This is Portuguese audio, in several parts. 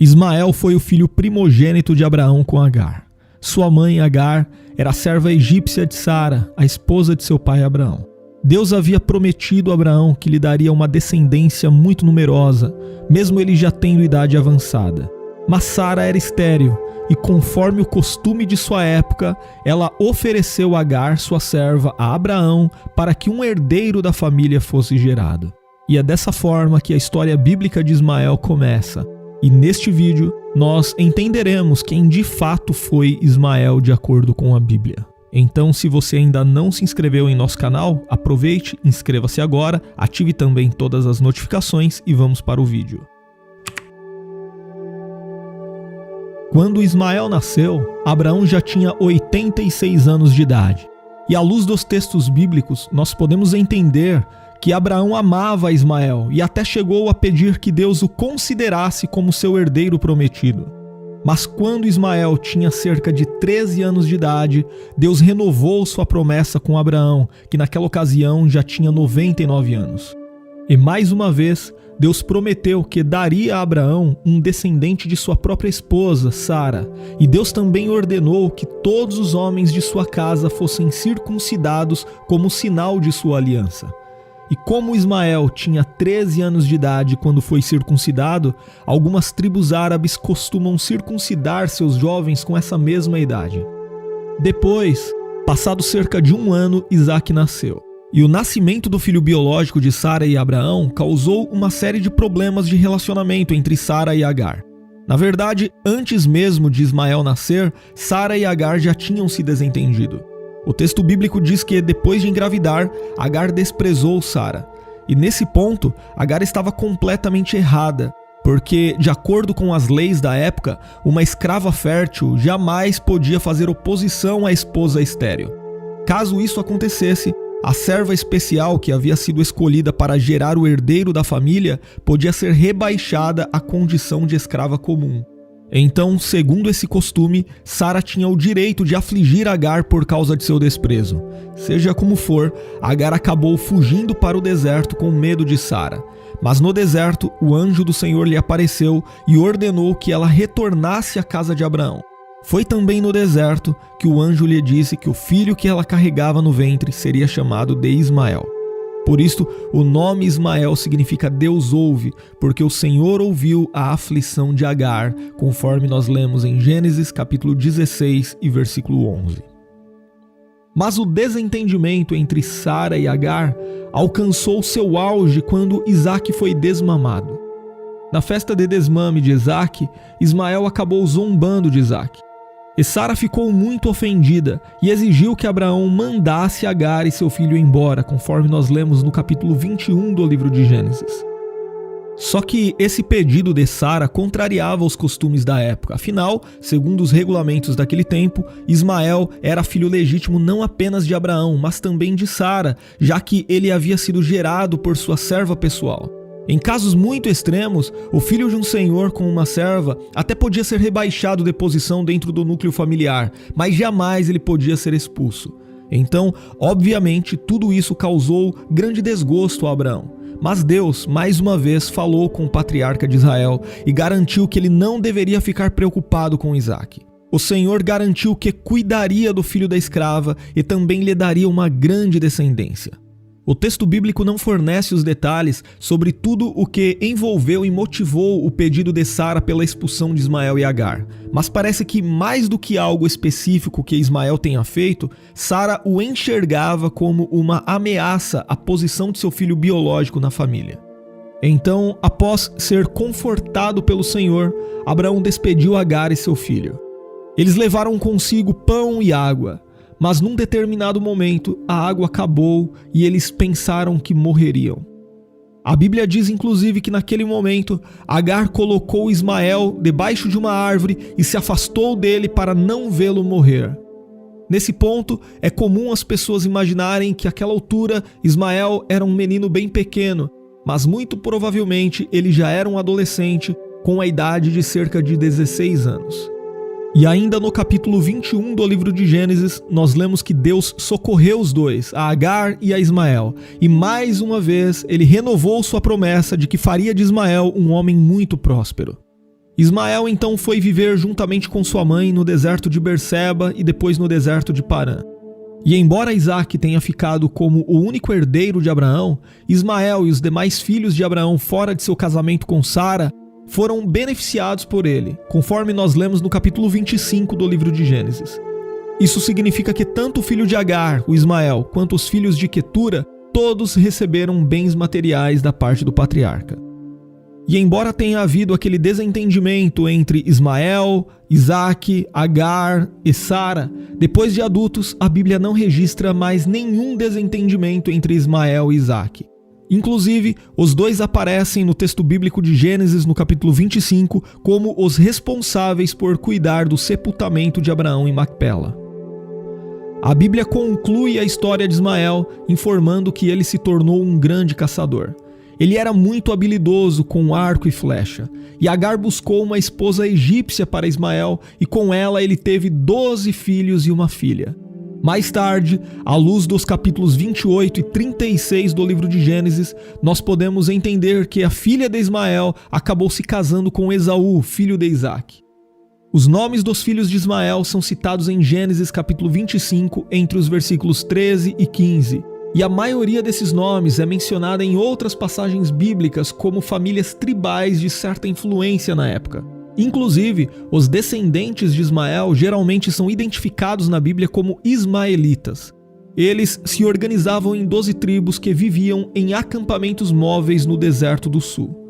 Ismael foi o filho primogênito de Abraão com Agar. Sua mãe, Agar, era a serva egípcia de Sara, a esposa de seu pai Abraão. Deus havia prometido a Abraão que lhe daria uma descendência muito numerosa, mesmo ele já tendo idade avançada. Mas Sara era estéril, e conforme o costume de sua época, ela ofereceu Agar, sua serva, a Abraão para que um herdeiro da família fosse gerado. E é dessa forma que a história bíblica de Ismael começa. E neste vídeo, nós entenderemos quem de fato foi Ismael de acordo com a Bíblia. Então, se você ainda não se inscreveu em nosso canal, aproveite, inscreva-se agora, ative também todas as notificações e vamos para o vídeo. Quando Ismael nasceu, Abraão já tinha 86 anos de idade. E à luz dos textos bíblicos, nós podemos entender que Abraão amava Ismael e até chegou a pedir que Deus o considerasse como seu herdeiro prometido. Mas quando Ismael tinha cerca de 13 anos de idade, Deus renovou sua promessa com Abraão, que naquela ocasião já tinha 99 anos. E mais uma vez, Deus prometeu que daria a Abraão um descendente de sua própria esposa, Sara, e Deus também ordenou que todos os homens de sua casa fossem circuncidados como sinal de sua aliança. E como Ismael tinha 13 anos de idade quando foi circuncidado, algumas tribos árabes costumam circuncidar seus jovens com essa mesma idade. Depois, passado cerca de 1 ano, Isaque nasceu. E o nascimento do filho biológico de Sara e Abraão causou uma série de problemas de relacionamento entre Sara e Agar. Na verdade, antes mesmo de Ismael nascer, Sara e Agar já tinham se desentendido. O texto bíblico diz que, depois de engravidar, Agar desprezou Sara. E nesse ponto, Agar estava completamente errada, porque, de acordo com as leis da época, uma escrava fértil jamais podia fazer oposição à esposa estéril. Caso isso acontecesse, a serva especial que havia sido escolhida para gerar o herdeiro da família podia ser rebaixada à condição de escrava comum. Então, segundo esse costume, Sara tinha o direito de afligir Agar por causa de seu desprezo. Seja como for, Agar acabou fugindo para o deserto com medo de Sara. Mas no deserto, o anjo do Senhor lhe apareceu e ordenou que ela retornasse à casa de Abraão. Foi também no deserto que o anjo lhe disse que o filho que ela carregava no ventre seria chamado de Ismael. Por isso, o nome Ismael significa Deus ouve, porque o Senhor ouviu a aflição de Agar, conforme nós lemos em Gênesis capítulo 16 e versículo 11. Mas o desentendimento entre Sara e Agar alcançou seu auge quando Isaque foi desmamado. Na festa de desmame de Isaque, Ismael acabou zombando de Isaque. E Sara ficou muito ofendida e exigiu que Abraão mandasse Agar e seu filho embora, conforme nós lemos no capítulo 21 do livro de Gênesis. Só que esse pedido de Sara contrariava os costumes da época. Afinal, segundo os regulamentos daquele tempo, Ismael era filho legítimo não apenas de Abraão, mas também de Sara, já que ele havia sido gerado por sua serva pessoal. Em casos muito extremos, o filho de um senhor com uma serva até podia ser rebaixado de posição dentro do núcleo familiar, mas jamais ele podia ser expulso. Então, obviamente, tudo isso causou grande desgosto a Abraão. Mas Deus, mais uma vez, falou com o patriarca de Israel e garantiu que ele não deveria ficar preocupado com Isaque. O Senhor garantiu que cuidaria do filho da escrava e também lhe daria uma grande descendência. O texto bíblico não fornece os detalhes sobre tudo o que envolveu e motivou o pedido de Sara pela expulsão de Ismael e Agar, mas parece que mais do que algo específico que Ismael tenha feito, Sara o enxergava como uma ameaça à posição de seu filho biológico na família. Então, após ser confortado pelo Senhor, Abraão despediu Agar e seu filho. Eles levaram consigo pão e água. Mas num determinado momento, a água acabou e eles pensaram que morreriam. A Bíblia diz inclusive que naquele momento, Agar colocou Ismael debaixo de uma árvore e se afastou dele para não vê-lo morrer. Nesse ponto, é comum as pessoas imaginarem que àquela altura Ismael era um menino bem pequeno, mas muito provavelmente ele já era um adolescente com a idade de cerca de 16 anos. E ainda no capítulo 21 do livro de Gênesis, nós lemos que Deus socorreu os dois, a Agar e a Ismael. E mais uma vez, ele renovou sua promessa de que faria de Ismael um homem muito próspero. Ismael então foi viver juntamente com sua mãe no deserto de Berseba e depois no deserto de Parã. E embora Isaque tenha ficado como o único herdeiro de Abraão, Ismael e os demais filhos de Abraão fora de seu casamento com Sara foram beneficiados por ele, conforme nós lemos no capítulo 25 do livro de Gênesis. Isso significa que tanto o filho de Agar, o Ismael, quanto os filhos de Quetura, todos receberam bens materiais da parte do patriarca. E embora tenha havido aquele desentendimento entre Ismael, Isaque, Agar e Sara, depois de adultos, a Bíblia não registra mais nenhum desentendimento entre Ismael e Isaque. Inclusive, os dois aparecem no texto bíblico de Gênesis, no capítulo 25, como os responsáveis por cuidar do sepultamento de Abraão em Macpela. A Bíblia conclui a história de Ismael, informando que ele se tornou um grande caçador. Ele era muito habilidoso com arco e flecha, e Agar buscou uma esposa egípcia para Ismael, e com ela ele teve 12 filhos e uma filha. Mais tarde, à luz dos capítulos 28 e 36 do livro de Gênesis, nós podemos entender que a filha de Ismael acabou se casando com Esaú, filho de Isaque. Os nomes dos filhos de Ismael são citados em Gênesis capítulo 25, entre os versículos 13 e 15. E a maioria desses nomes é mencionada em outras passagens bíblicas como famílias tribais de certa influência na época. Inclusive, os descendentes de Ismael geralmente são identificados na Bíblia como ismaelitas. Eles se organizavam em 12 tribos que viviam em acampamentos móveis no deserto do sul.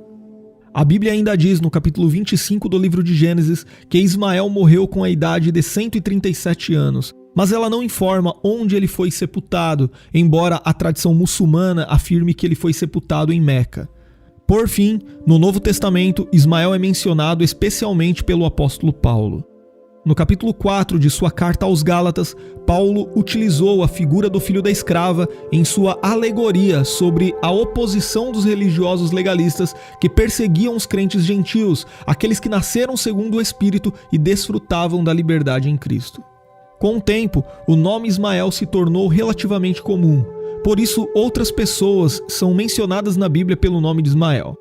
A Bíblia ainda diz no capítulo 25 do livro de Gênesis que Ismael morreu com a idade de 137 anos, mas ela não informa onde ele foi sepultado, embora a tradição muçulmana afirme que ele foi sepultado em Meca. Por fim, no Novo Testamento, Ismael é mencionado especialmente pelo apóstolo Paulo. No capítulo 4 de sua carta aos Gálatas, Paulo utilizou a figura do filho da escrava em sua alegoria sobre a oposição dos religiosos legalistas que perseguiam os crentes gentios, aqueles que nasceram segundo o Espírito e desfrutavam da liberdade em Cristo. Com o tempo, o nome Ismael se tornou relativamente comum. Por isso, outras pessoas são mencionadas na Bíblia pelo nome de Ismael.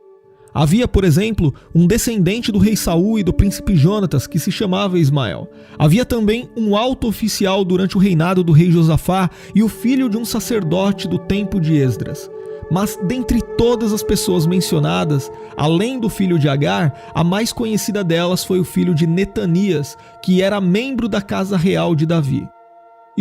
Havia, por exemplo, um descendente do rei Saul e do príncipe Jonatas que se chamava Ismael. Havia também um alto oficial durante o reinado do rei Josafá e o filho de um sacerdote do tempo de Esdras. Mas dentre todas as pessoas mencionadas, além do filho de Agar, a mais conhecida delas foi o filho de Netanias, que era membro da casa real de Davi.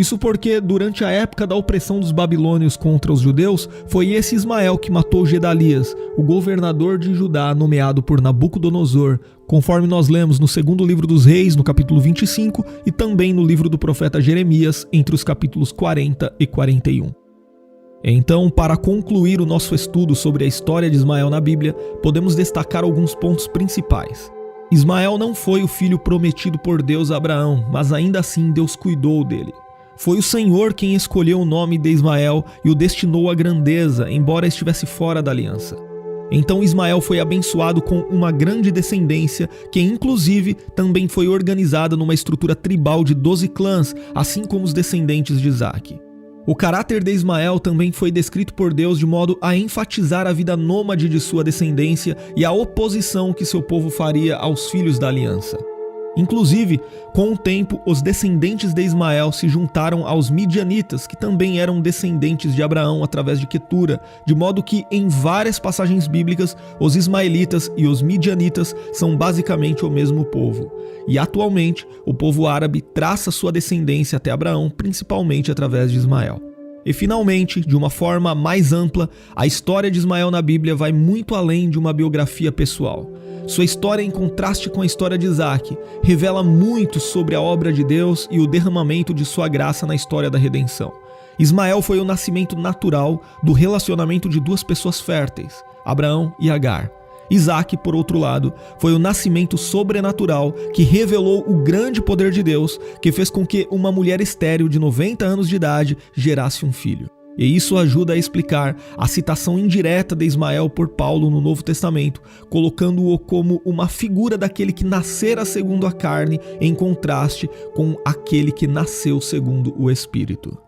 Isso porque, durante a época da opressão dos babilônios contra os judeus, foi esse Ismael que matou Gedalias, o governador de Judá nomeado por Nabucodonosor, conforme nós lemos no segundo livro dos Reis, no capítulo 25, e também no livro do profeta Jeremias, entre os capítulos 40 e 41. Então, para concluir o nosso estudo sobre a história de Ismael na Bíblia, podemos destacar alguns pontos principais. Ismael não foi o filho prometido por Deus a Abraão, mas ainda assim Deus cuidou dele. Foi o Senhor quem escolheu o nome de Ismael e o destinou à grandeza, embora estivesse fora da aliança. Então Ismael foi abençoado com uma grande descendência, que inclusive também foi organizada numa estrutura tribal de 12 clãs, assim como os descendentes de Isaque. O caráter de Ismael também foi descrito por Deus de modo a enfatizar a vida nômade de sua descendência e a oposição que seu povo faria aos filhos da aliança. Inclusive, com o tempo, os descendentes de Ismael se juntaram aos midianitas, que também eram descendentes de Abraão através de Quetura, de modo que, em várias passagens bíblicas, os ismaelitas e os midianitas são basicamente o mesmo povo. E atualmente, o povo árabe traça sua descendência até Abraão, principalmente através de Ismael. E finalmente, de uma forma mais ampla, a história de Ismael na Bíblia vai muito além de uma biografia pessoal. Sua história, em contraste com a história de Isaque, revela muito sobre a obra de Deus e o derramamento de sua graça na história da redenção. Ismael foi o nascimento natural do relacionamento de duas pessoas férteis, Abraão e Agar. Isaque, por outro lado, foi o nascimento sobrenatural que revelou o grande poder de Deus, que fez com que uma mulher estéril de 90 anos de idade gerasse um filho. E isso ajuda a explicar a citação indireta de Ismael por Paulo no Novo Testamento, colocando-o como uma figura daquele que nascera segundo a carne, em contraste com aquele que nasceu segundo o Espírito.